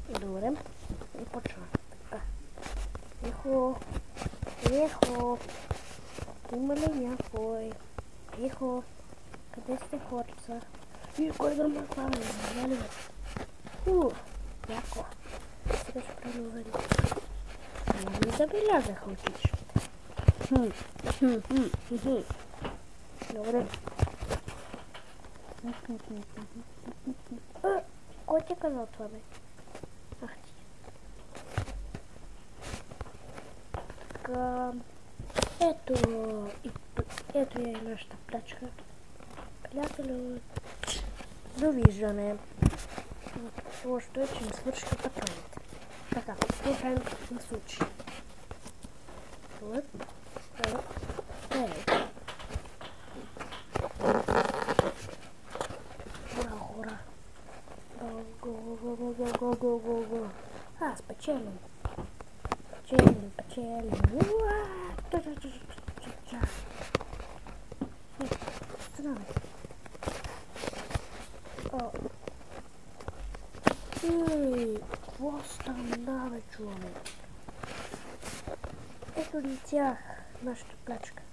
Добре. И почваме. Така. Тихо. Тихо. Има ли някой? Тихо. Къде сте хорца? И кой да ме хване? Нали бе? Яко. Сега ще проверим. Ама не забелязаха учителите. Добре. Кой ти е казал това, бе? Ах ти. Така. Ето я и нашата плячка. Приятелю, довиждане. Лошото е, че не свърши патроните. Така, това правим на случай. Ура! Го! Аз печелим. Печелим. Странно. Какво стана, бе, човек? Ето ли тях, нашата плячка?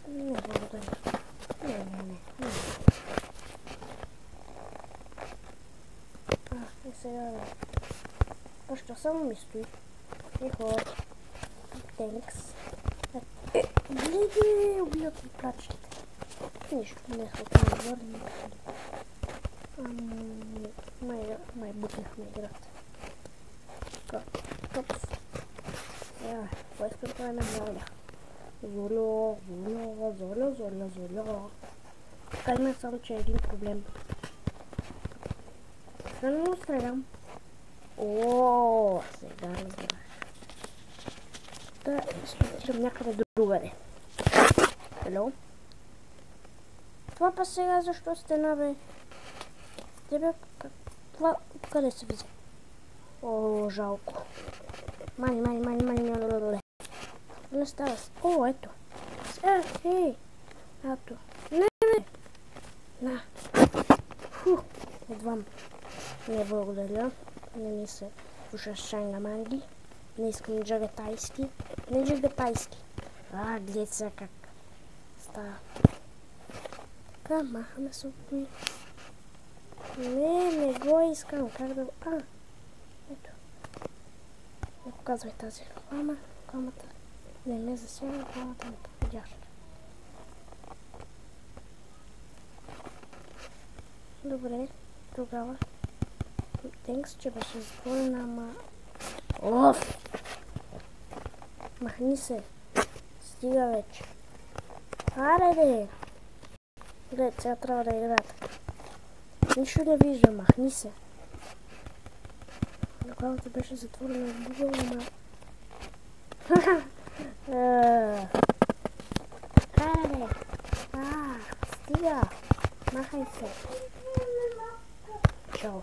Не, благодаря. Не. И сега, бе. Още само ми стои. Ехо. Тенкс. Гледай, убиват ми плачите. Нищо, не схватим върни. Май бутнахме играта. Топс. Кой искам това не мога? Золо. Така има само, че е един проблем. Странно стрелям. Сега разбрах. Да изпитирам някъде другаде. Hello? Това па сега защо стена, бе? Тебе, това къде се взе? Жалко. Мани. Не става. Ето. Ей. Ето. Не. На. Едвам. Не благодаря. Не ми се слушаш шангаманги. Не искам джагатайски. Не джагатайски. Гледай сега как става. Така, махаме се от ми. Не го искам. Как да го... Ето. Не показвай тази реклама. Рекламата не ме засяга. Рекламата не подходяща. Добре, тогава. Тенкс, че беше затворена, ама... Махни се. Стига вече. Аре! Гледай, сега трябва да играя така. Нищо не виждам, махни се. Рекламата беше затворена в Google, ама... Аре! Стига! Махай се. Чао.